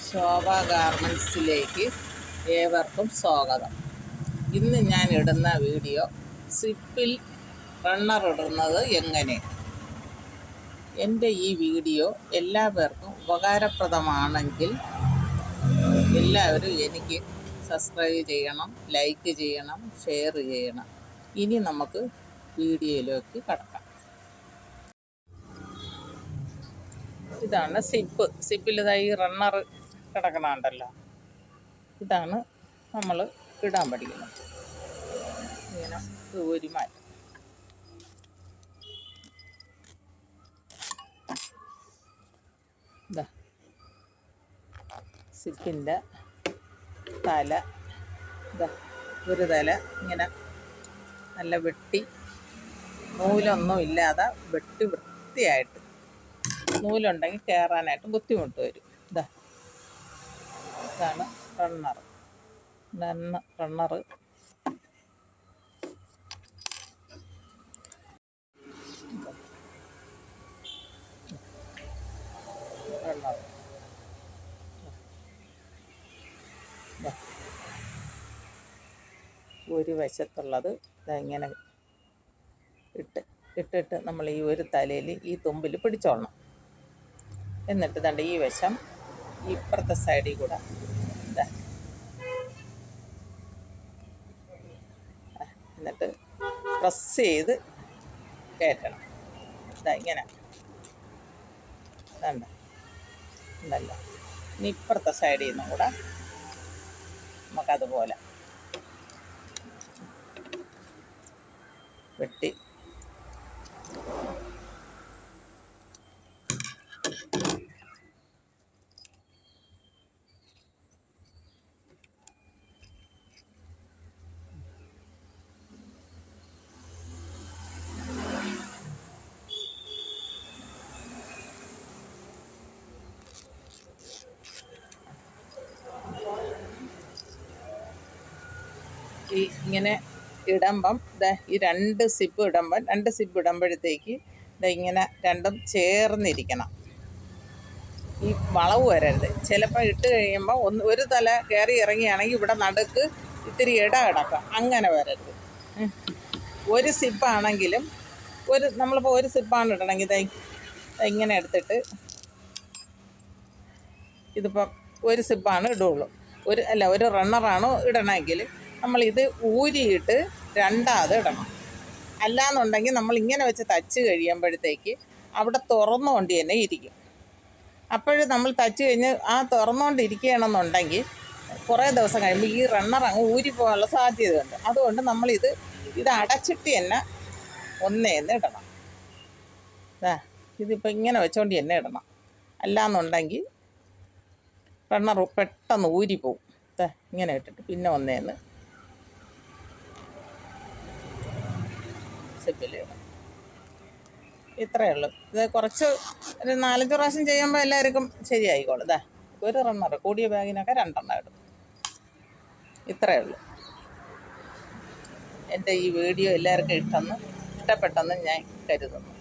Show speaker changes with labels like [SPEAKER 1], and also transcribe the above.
[SPEAKER 1] ശോഭ ഗാർമെൻറ്റ്സിലേക്ക് ഏവർക്കും സ്വാഗതം. ഇന്ന് ഞാൻ ഇടുന്ന വീഡിയോ സിപ്പിൽ റണ്ണർ ഇടുന്നത് എങ്ങനെ. എൻ്റെ ഈ വീഡിയോ എല്ലാവർക്കും ഉപകാരപ്രദമാണെങ്കിൽ എല്ലാവരും എനിക്ക് സബ്സ്ക്രൈബ് ചെയ്യണം, ലൈക്ക് ചെയ്യണം, ഷെയർ ചെയ്യണം. ഇനി നമുക്ക് വീഡിയോയിലേക്ക് കടക്കാം. ഇതാണ് സിപ്പിൽ ഈ റണ്ണർ കിടക്കണുണ്ടല്ലോ, ഇതാണ് നമ്മൾ ഇടാൻ പഠിക്കുന്നത്. ഇങ്ങനെ ഊരി മാറ്റും. ഇതാ സിപ്പിൻ്റെ തല, ഇതാ ഒരു തല ഇങ്ങനെ നല്ല വെട്ടി, നൂലൊന്നും ഇല്ലാതെ വെട്ടി വൃത്തിയായിട്ട്. നൂലുണ്ടെങ്കിൽ കയറാനായിട്ട് ബുദ്ധിമുട്ട് വരും. ഇതാണ് റണ്ണർ. റണ്ണർ ഒരു വശത്തുള്ളത് ഇങ്ങനെ ഇട്ടിട്ട് നമ്മൾ ഈ ഒരു തലയിൽ ഈ തുമ്പിൽ പിടിച്ചോളണം. എന്നിട്ട് ദാണ്ട് ഈ വശം ഇപ്പുറത്തെ സൈഡിൽ കൂടെ എന്നിട്ട് പ്രസ് ചെയ്ത് കയറ്റണം. ഇങ്ങനെ വേണ്ട ഇതല്ല. ഇനി ഇപ്പുറത്തെ സൈഡിൽ നിന്നും കൂടെ നമുക്കതുപോലെ വെട്ടി ഇങ്ങനെ ഇടുമ്പം ഈ രണ്ട് സിപ്പ് ഇടുമ്പോഴത്തേക്ക് ഇങ്ങനെ രണ്ടും ചേർന്നിരിക്കണം. ഈ വളവ് വരരുത്. ചിലപ്പോൾ ഇട്ട് കഴിയുമ്പോൾ ഒരു തല കയറി ഇറങ്ങിയാണെങ്കിൽ ഇവിടെ നടുക്ക് ഇത്തിരി ഇട കിടക്കാം. അങ്ങനെ വരരുത്. ഒരു സിപ്പാണെങ്കിലും നമ്മളിപ്പോൾ ഒരു സിപ്പാണ് ഇടണമെങ്കിൽ ഇങ്ങനെ എടുത്തിട്ട്, ഇതിപ്പം ഒരു സിപ്പാണ് ഇടുള്ളൂ, ഒരു റണ്ണറാണ് ഇടണമെങ്കിൽ നമ്മളിത് ഊരിയിട്ട് രണ്ടാമത് ഇടണം. അല്ലാന്നുണ്ടെങ്കിൽ നമ്മൾ ഇങ്ങനെ വെച്ച് തച്ച് കഴിയുമ്പോഴത്തേക്ക് അവിടെ തുറന്നുകൊണ്ട് തന്നെ ഇരിക്കും. അപ്പോഴും നമ്മൾ തച്ച് കഴിഞ്ഞ് തുറന്നുകൊണ്ടിരിക്കുകയാണെന്നുണ്ടെങ്കിൽ കുറേ ദിവസം കഴിയുമ്പോൾ ഈ റണ്ണർ അങ്ങ് ഊരിപ്പോകാനുള്ള സാധ്യതയുണ്ട്. അതുകൊണ്ട് നമ്മളിത് അടച്ചിട്ട് തന്നെ ഒന്നേന്ന് ഇടണം. ഇതിപ്പോൾ ഇങ്ങനെ വെച്ചുകൊണ്ട് തന്നെ ഇടണം. അല്ലാന്നുണ്ടെങ്കിൽ റണ്ണർ പെട്ടെന്ന് ഊരിപ്പോവും. ഇങ്ങനെ ഇട്ടിട്ട് പിന്നെ ഒന്നേന്ന് സിപ്പിലിടണം. ഇത്രയേ ഉള്ളൂ. ഇത് കുറച്ച് ഒരു 4-5 പ്രാവശ്യം ചെയ്യുമ്പോൾ എല്ലാവർക്കും ശരിയായിക്കോളും. ഒരു റണ്ണർ കൂടിയ ബാഗിനൊക്കെ 2 എണ്ണം ഇടും. ഇത്രയേ ഉള്ളൂ. എൻ്റെ ഈ വീഡിയോ എല്ലാവർക്കും ഇഷ്ടപ്പെട്ടെന്ന് ഞാൻ കരുതുന്നു.